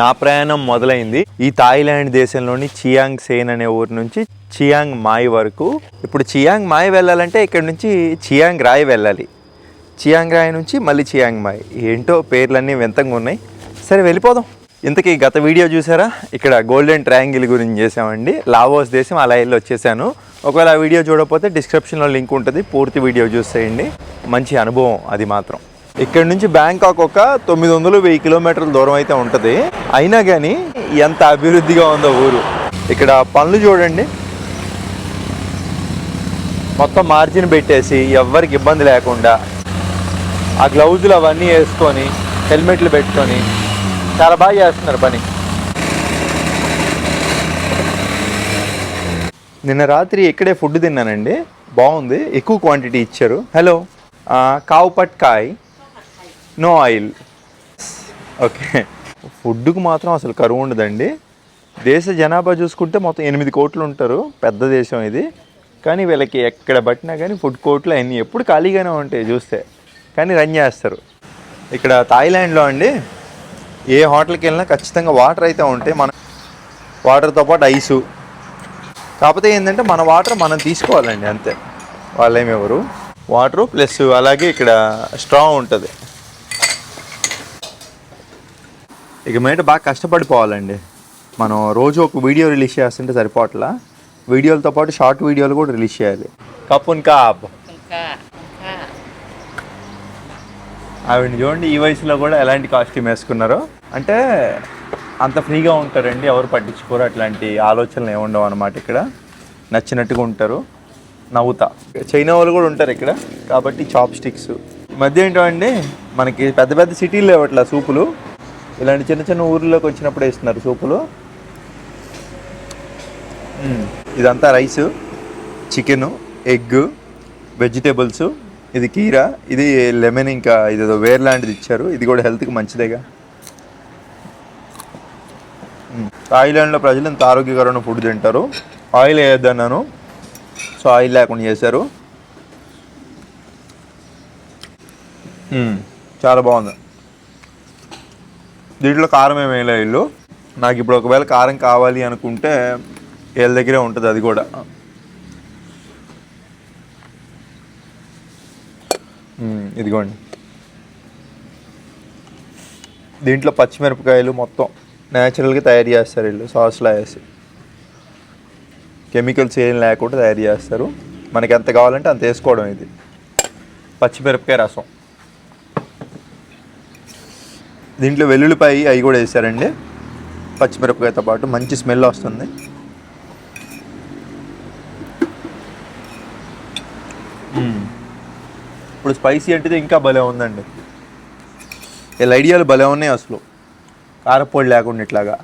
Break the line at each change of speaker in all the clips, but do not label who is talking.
నా ప్రయాణం మొదలైంది ఈ థాయిలాండ్ దేశంలోని చియాంగ్ సేన్ అనే ఊరు నుంచి చియాంగ్ మాయ్ వరకు. ఇప్పుడు చియాంగ్ మాయ్ వెళ్ళాలంటే ఇక్కడ నుంచి చియాంగ్ రాయ్ వెళ్ళాలి. చియాంగ్ రాయ్ నుంచి మళ్ళీ చియాంగ్ మాయ్. ఏంటో పేర్లన్నీ వింతగా ఉన్నాయి. సరే వెళ్ళిపోదాం. ఇంతకీ గత వీడియో చూసారా, ఇక్కడ గోల్డెన్ ట్రయాంగిల్ గురించి చేసామండి. లావోస్ దేశం అలా వెళ్ళి వచ్చేసాను. ఒకవేళ ఆ వీడియో చూడకపోతే డిస్క్రిప్షన్లో లింక్ ఉంటుంది, పూర్తి వీడియో చూసేయండి. మంచి అనుభవం అది మాత్రం. ఇక్కడ నుంచి బ్యాంకాక్ ఒక 900-1000 కిలోమీటర్ల దూరం అయితే ఉంటుంది. అయినా కానీ ఎంత అభివృద్ధిగా ఉందో ఊరు. ఇక్కడ పనులు చూడండి, మొత్తం మార్జిన్ పెట్టేసి ఎవ్వరికి ఇబ్బంది లేకుండా ఆ గ్లౌజులు అవన్నీ వేసుకొని హెల్మెట్లు పెట్టుకొని చాలా బాగా చేస్తున్నారు పని. నిన్న రాత్రి ఇక్కడే ఫుడ్ తిన్నానండి, బాగుంది. ఎక్కువ క్వాంటిటీ ఇచ్చారు. హలో, కావ్ పట్ కాయ్, నో ఆయిల్. ఓకే, ఫుడ్కు మాత్రం అసలు కరువు ఉండదండి. దేశ జనాభా చూసుకుంటే మొత్తం 8 కోట్లు ఉంటారు, పెద్ద దేశం ఇది. కానీ వీళ్ళకి ఎక్కడ పట్టినా కానీ ఫుడ్ కోర్ట్లు అన్నీ ఎప్పుడు ఖాళీగానే ఉంటాయి చూస్తే, కానీ రన్ చేస్తారు. ఇక్కడ థాయిలాండ్లో అండి ఏ హోటల్కి వెళ్ళినా ఖచ్చితంగా వాటర్ అయితే ఉంటాయి. మన వాటర్తో పాటు ఐసు. కాకపోతే ఏంటంటే మన వాటర్ మనం తీసుకోవాలండి అంతే, వాళ్ళేమి ఎవరు. వాటరు ప్లస్ అలాగే ఇక్కడ స్ట్రా ఉంటుంది. ఇక మీద బాగా కష్టపడిపోవాలండి. మనం రోజు ఒక వీడియో రిలీజ్ చేస్తుంటే సరిపోవట్లా, వీడియోలతో పాటు షార్ట్ వీడియోలు కూడా రిలీజ్ చేయాలి. కప్పున్ కాప్ ఆవిడని చూడండి, ఈ వయసులో కూడా ఎలాంటి కాస్ట్యూమ్ వేసుకున్నారో. అంటే అంత ఫ్రీగా ఉంటారండి, ఎవరు పట్టించుకోరు. అట్లాంటి ఆలోచనలు ఏముండవు అనమాట. ఇక్కడ నచ్చినట్టుగా ఉంటారు, నవ్వుతా. చైనా వాళ్ళు కూడా ఉంటారు ఇక్కడ, కాబట్టి చాప్ స్టిక్స్. ఈ మధ్య ఏంటో అండి మనకి పెద్ద పెద్ద సిటీల్లో ఇవ్వట్లా సూపులు, ఇలాంటి చిన్న చిన్న ఊర్లోకి వచ్చినప్పుడు వేస్తున్నారు సూపులు. ఇదంతా రైసు, చికెను, ఎగ్, వెజిటేబుల్స్, ఇది కీరా, ఇది లెమన్, ఇంకా ఇదేదో వేర్ లాంటిది ఇచ్చారు. ఇది కూడా హెల్త్కి మంచిదేగా. థాయిలాండ్లో ప్రజలు ఇంత ఆరోగ్యకరమైన ఫుడ్ తింటారు. ఆయిల్ వేయొద్దన్నాను, సో ఆయిల్ లేకుండా చేశారు. చాలా బాగుంది. దీంట్లో కారం ఏమి వేయలే వీళ్ళు. నాకు ఇప్పుడు ఒకవేళ కారం కావాలి అనుకుంటే వీళ్ళ దగ్గరే ఉంటుంది అది కూడా. ఇదిగోండి, దీంట్లో పచ్చిమిరపకాయలు మొత్తం న్యాచురల్గా తయారు చేస్తారు వీళ్ళు, సాస్లా వేసి. కెమికల్స్ ఏం లేకుండా తయారు చేస్తారు. మనకి ఎంత కావాలంటే అంత వేసుకోవడం. ఇది పచ్చిమిరపకాయ రసం. దీంట్లో వెల్లుల్లిపాయ అవి కూడా వేసారండి, పచ్చిమిరపకాయతో పాటు. మంచి స్మెల్ వస్తుంది. ఇప్పుడు స్పైసీ అంటే ఇంకా భలే ఉందండి. వీళ్ళ ఐడియాలు భలే ఉన్నాయి అసలు, కారపొడి లేకుండా ఇట్లాగా.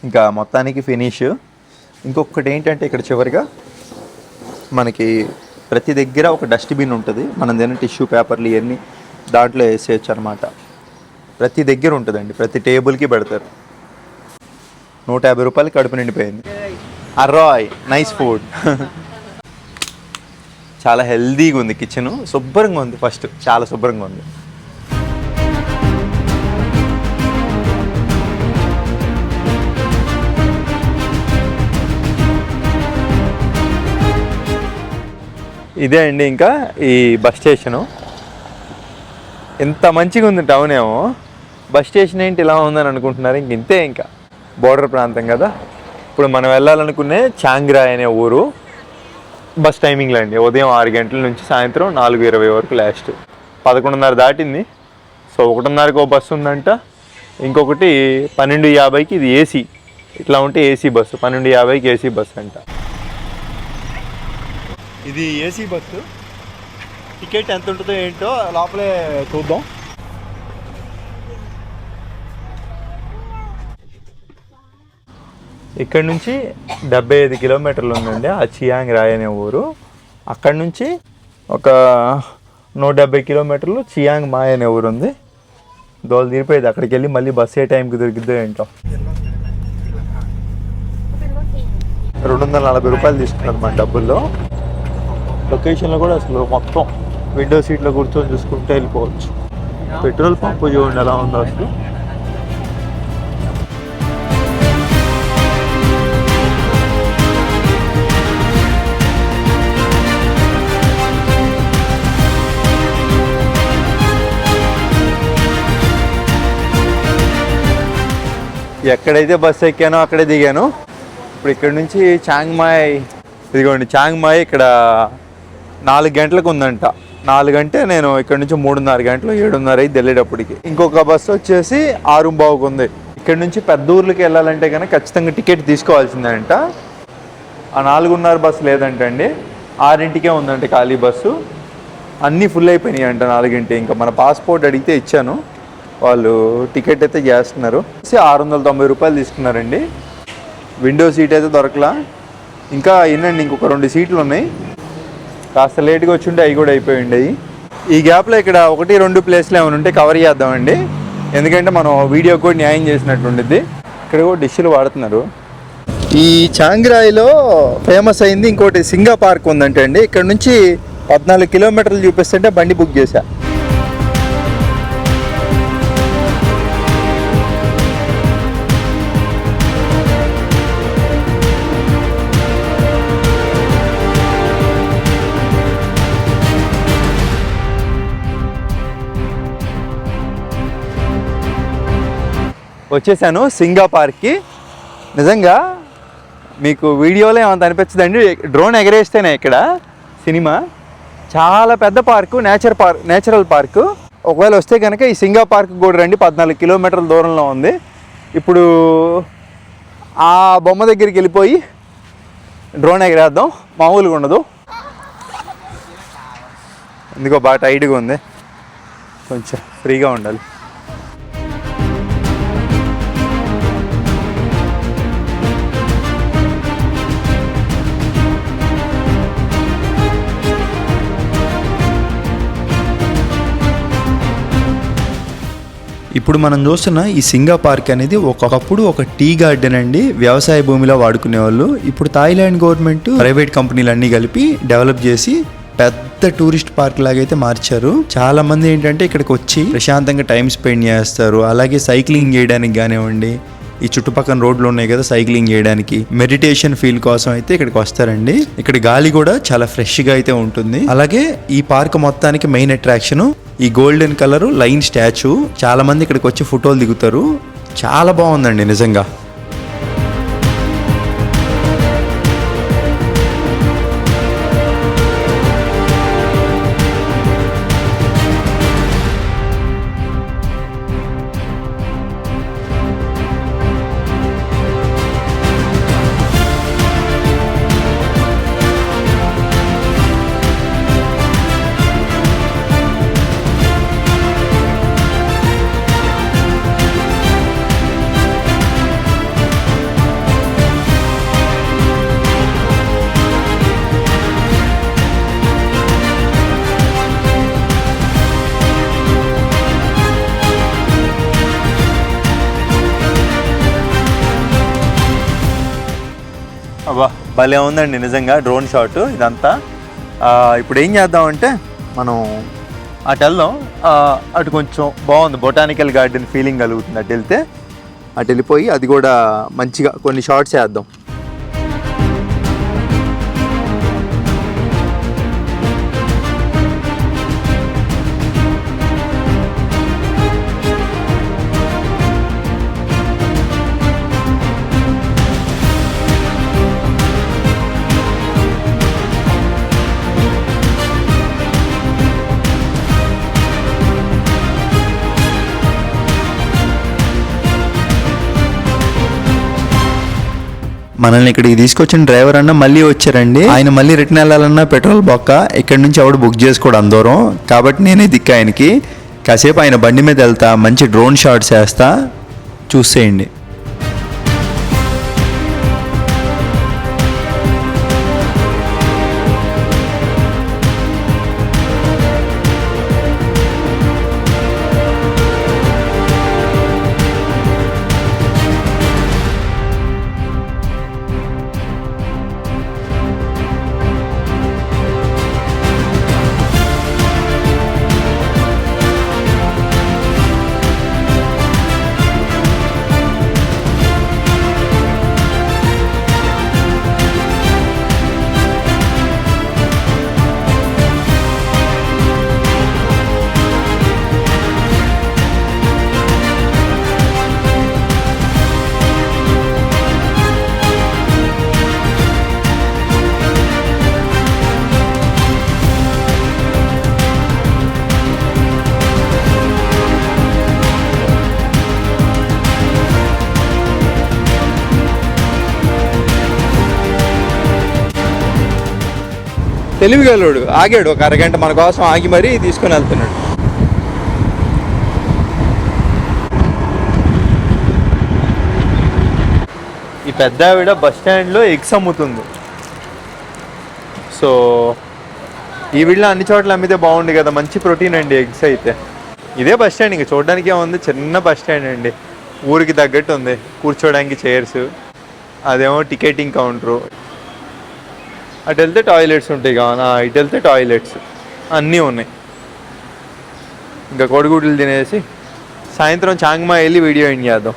ఇంకా మొత్తానికి ఫినిష్. ఇంకొకటి ఏంటంటే ఇక్కడ చివరిగా మనకి ప్రతి దగ్గర ఒక డస్ట్బిన్ ఉంటుంది. మనం తిన్న టిష్యూ పేపర్లు ఇవన్నీ దాంట్లో వేసేయచ్చు అనమాట. ప్రతి దగ్గర ఉంటుందండి, ప్రతి టేబుల్కి పెడతారు. 150 రూపాయలు కడుపు నిండిపోయింది. అర్రాయ్ నైస్ ఫుడ్. చాలా హెల్దీగా ఉంది కిచెను, శుభ్రంగా ఉంది. ఫస్ట్ చాలా శుభ్రంగా ఉంది. ఇదే అండి ఇంకా ఈ బస్ స్టేషను. ఎంత మంచిగా ఉంది టౌన్ ఏమో. బస్ స్టేషన్ ఏంటి ఇలా ఉందని అనుకుంటున్నారు. ఇంతే, ఇంకా బోర్డర్ ప్రాంతం కదా. ఇప్పుడు మనం వెళ్ళాలనుకునే చాంగ్ రాయ్ అనే ఊరు. బస్ టైమింగ్లో అండి ఉదయం 6 గంటల నుంచి సాయంత్రం 4:20 వరకు లాస్ట్. 11:30 దాటింది. సో 1:30కి ఒక బస్సు ఉందంట. ఇంకొకటి 12:50కి, ఇది ఏసీ. ఇట్లా ఉంటే ఏసీ బస్సు, 12:50కి ఏసీ బస్సు అంట. ఇది ఏసీ బస్సు. టికెట్ ఎంత ఉంటుందో ఏంటో లోపలే చూద్దాం. ఇక్కడ నుంచి 75 కిలోమీటర్లు ఉందండి ఆ చియాంగ్ రాయ్ అనే ఊరు. అక్కడి నుంచి ఒక 170 కిలోమీటర్లు చియాంగ్ మాయ్ అనే ఊరు ఉంది. దోలు తీరిపోయేది. అక్కడికి వెళ్ళి మళ్ళీ బస్సు ఏ టైంకి దొరికిద్దో ఏంటో. 240 రూపాయలు తీసుకున్నారు మన డబ్బుల్లో. లొకేషన్లో కూడా అసలు మొత్తం విండో సీట్లో కూర్చొని చూసుకుంటే వెళ్ళిపోవచ్చు. పెట్రోల్ పంపు చూడండి ఎలా ఉందో అసలు. ఎక్కడైతే బస్సు ఎక్కానో అక్కడే దిగాను. ఇప్పుడు ఇక్కడ నుంచి చాంగ్మాయ్, ఇదిగోండి చాంగ్మాయ్ ఇక్కడ 4 గంటలకు ఉందంట. 4 గంటే నేను ఇక్కడ నుంచి 3:30 గంటలు 7:30 అయింది వెళ్ళేటప్పటికి. ఇంకొక బస్సు వచ్చేసి 6:15కు ఉంది. ఇక్కడ నుంచి పెద్ద ఊర్లకి వెళ్ళాలంటే కనుక ఖచ్చితంగా టికెట్ తీసుకోవాల్సిందేనంట. ఆ 4:30 బస్సు లేదంటండి, 6కే ఉందంట ఖాళీ బస్సు. అన్నీ ఫుల్ అయిపోయినాయి అంట 4 ఇంకా మన పాస్పోర్ట్ అడిగితే ఇచ్చాను, వాళ్ళు టికెట్ అయితే చేస్తున్నారు. 690 రూపాయలు తీసుకున్నారండి. విండో సీట్ అయితే దొరకలా. ఇంకా ఏంటండి ఇంకొక 2 సీట్లు ఉన్నాయి. కాస్త లేట్గా వచ్చి ఉంటే అవి కూడా అయిపోయి ఉండేవి. ఈ గ్యాప్లో ఇక్కడ 1-2 ప్లేస్లు ఏమైనా ఉంటే కవర్ చేద్దామండి, ఎందుకంటే మనం వీడియో కూడా న్యాయం చేసినట్టు ఉండిద్ది. ఇక్కడ కూడా డిష్లు వాడుతున్నారు. ఈ చాంగ్రాయిలో ఫేమస్ అయింది ఇంకోటి సింగా పార్క్ ఉందంటే అండి. ఇక్కడ నుంచి 14 కిలోమీటర్లు చూపిస్తుంటే బండి బుక్ చేశా. వచ్చేసాను సింగా పార్క్కి. నిజంగా మీకు వీడియోలో ఏమంత అనిపించదండి, డ్రోన్ ఎగరేస్తేనే ఇక్కడ సినిమా. చాలా పెద్ద పార్కు, నేచురల్ పార్కు. ఒకవేళ వస్తే కనుక ఈ సింగా పార్క్ కూడా రండి, 14 కిలోమీటర్ల దూరంలో ఉంది. ఇప్పుడు ఆ బొమ్మ దగ్గరికి వెళ్ళిపోయి డ్రోన్ ఎగరేద్దాం, మామూలుగా ఉండదు. ఎందుకో బాగా టైట్గా ఉంది, కొంచెం ఫ్రీగా ఉండాలి.
ఇప్పుడు మనం చూస్తున్న ఈ సింగా పార్క్ అనేది ఒకప్పుడు ఒక టీ గార్డెన్ అండి, వ్యవసాయ భూమిలో వాడుకునేవాళ్ళు. ఇప్పుడు థాయిలాండ్ గవర్నమెంట్ ప్రైవేట్ కంపెనీలు అన్నీ కలిపి డెవలప్ చేసి పెద్ద టూరిస్ట్ పార్క్ లాగైతే మార్చారు. చాలా మంది ఏంటంటే ఇక్కడికి వచ్చి ప్రశాంతంగా టైం స్పెండ్ చేస్తారు. అలాగే సైక్లింగ్ చేయడానికి కానివ్వండి, ఈ చుట్టుపక్కల రోడ్లు ఉన్నాయి కదా సైక్లింగ్ చేయడానికి, మెడిటేషన్ ఫీల్ కోసం అయితే ఇక్కడికి వస్తారండి. ఇక్కడ గాలి కూడా చాలా ఫ్రెష్ గా అయితే ఉంటుంది. అలాగే ఈ పార్క్ మొత్తానికి మెయిన్ అట్రాక్షన్ ఈ గోల్డెన్ కలర్ లైన్ స్టాచ్యూ. చాలా మంది ఇక్కడికి వచ్చి ఫోటోలు దిగుతారు. చాలా బాగుందండి నిజంగా.
అబ్బా భలే ఉందండి నిజంగా డ్రోన్ షాట్ ఇదంతా. ఇప్పుడు ఏం చేద్దామంటే మనం అటు వెళ్దాం. అటు కొంచెం బాగుంది, బొటానికల్ గార్డెన్ ఫీలింగ్ కలుగుతుంది. అటు వెళ్తే అటు వెళ్ళిపోయి అది కూడా మంచిగా కొన్ని షార్ట్స్ వేద్దాం.
మనల్ని ఇక్కడికి తీసుకొచ్చిన డ్రైవర్ అన్న మళ్ళీ వచ్చారండి. ఆయన మళ్ళీ రిటర్న్ వెళ్ళాలన్నా పెట్రోల్ బొక్క, ఇక్కడ నుంచి ఎవడు బుక్ చేసుకోవడం అందరం. కాబట్టి నేనే దిక్కు ఆయనకి. కాసేపు ఆయన బండి మీద వెళ్తా, మంచి డ్రోన్ షాట్స్ వేస్తా, చూసేయండి.
తెలివిగలడు, ఆగాడు ఒక అరగంట మన కోసం ఆగి మరీ తీసుకొని వెళ్తున్నాడు. ఈ పెద్ద ఆవిడ బస్ స్టాండ్లో ఎగ్స్ అమ్ముతుంది. సో ఈ వీళ్ళ అన్ని చోట్ల అమ్మితే బాగుంది కదా, మంచి ప్రోటీన్ అండి ఎగ్స్ అయితే. ఇదే బస్ స్టాండ్, ఇంకా చూడడానికి ఏముంది, చిన్న బస్ స్టాండ్ అండి, ఊరికి తగ్గట్టు ఉంది. కూర్చోడానికి చైర్స్, అదేమో టికెటింగ్ కౌంటరు, అటు వెళ్తే టాయిలెట్స్ ఉంటాయి కావున, ఇటు వెళ్తే టాయిలెట్స్ అన్నీ ఉన్నాయి. ఇంకా కోడిగుడ్లు తినేసి సాయంత్రం చాంగ్మా వెళ్ళి వీడియో ఎండ్ చేద్దాం.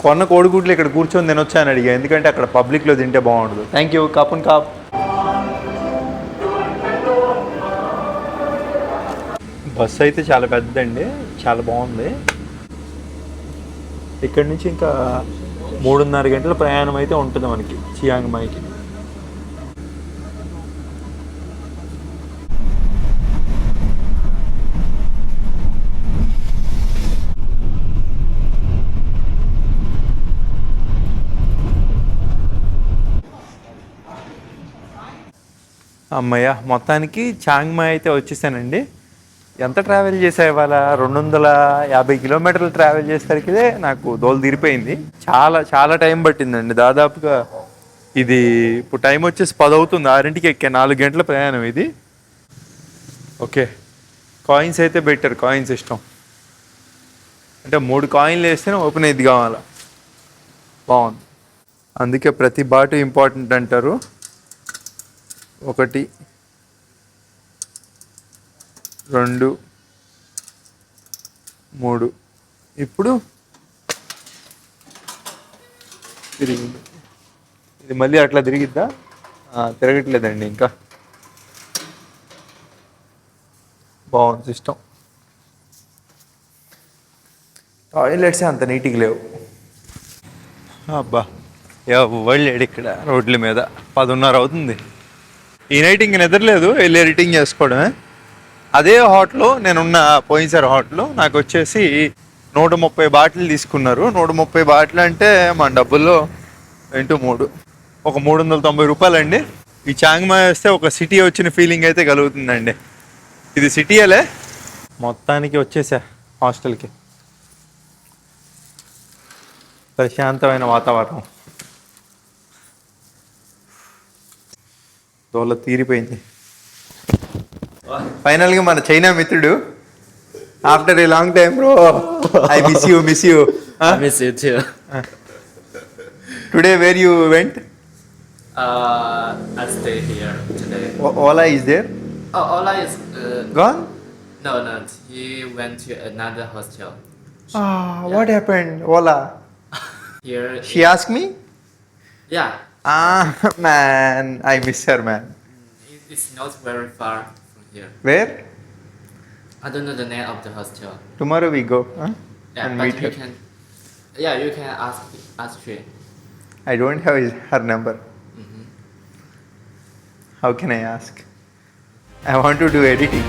కొన్న కోడిగుడ్లు ఇక్కడ కూర్చొని తినొచ్చా అని అడిగా, ఎందుకంటే అక్కడ పబ్లిక్లో తింటే బాగుండదు. Thank you. కాపున్ కాప్. బస్సు అయితే చాలా పెద్దదండి, చాలా బాగుంది. ఇక్కడి నుంచి ఇంకా 3.5 గంటల ప్రయాణం అయితే ఉంటుంది మనకి చియాంగ్ మాయికి. అమ్మయ్య, మొత్తానికి చాంగ్ మాయ్ అయితే వచ్చేసానండి. ఎంత ట్రావెల్ చేసా ఇవాళ, 250 కిలోమీటర్లు ట్రావెల్ చేసేసరికి నాకు దోలు తీరిపోయింది. చాలా చాలా టైం పట్టిందండి, దాదాపుగా ఇది ఇప్పుడు టైం వచ్చేసి 10 అవుతుంది. 6ంటికి ఎక్కా, 4 గంటల ప్రయాణం ఇది. ఓకే, కాయిన్స్ అయితే బెటర్, కాయిన్స్ ఇష్టం. అంటే 3 కాయిన్లు వేస్తేనే ఓపెన్ అయ్యిద్ది కావాలా. బాగుంది, అందుకే ప్రతి బాటు ఇంపార్టెంట్ అంటారు. 1 2 3 ఇప్పుడు తిరిగింది. ఇది మళ్ళీ అట్లా తిరిగిద్దా? తిరగట్లేదండి ఇంకా. బాగుంది సిస్టమ్. టాయిలెట్స్ అంత నీట్గా లేవు. అబ్బా, ఎవరు లేడు ఇక్కడ రోడ్ల మీద. 10:30 అవుతుంది. ఈ నైట్ ఇంక నిద్రలేదు, వెళ్ళి ఎడిటింగ్ చేసుకోవడమే. అదే హోటల్లో నేనున్న పోయినసారి హోటల్లో నాకు వచ్చేసి 130 బాటిల్ తీసుకున్నారు. 130 బాటిల్ అంటే మన డబ్బుల్లో 3 ఒక 390 రూపాయలండి. ఈ చాంగ్ మాయ్ వస్తే ఒక సిటీ వచ్చిన ఫీలింగ్ అయితే కలుగుతుందండి. ఇది సిటీయలే. మొత్తానికి వచ్చేసా హాస్టల్కి. ప్రశాంతమైన వాతావరణం, దోల తీరిపోయింది. ఫైనల్గా మన చైనా మిత్రుడు, after a long time bro. I miss you.
I miss you too.
Today where you went?
I stay here today.
Ola is there?
Oh, Ola is
gone?
no. He went to another hostel.
What happened? Ola
Here,
she ask me.
yeah,
man, I miss her man.
it's not very far from here.
Where?
I don't know the name of the hostel.
Tomorrow we go
Yeah,
and
but
meet
you
her.
can. Yeah, you can ask her.
I don't have her number.
Mm-hmm.
How can I ask? I want to do editing.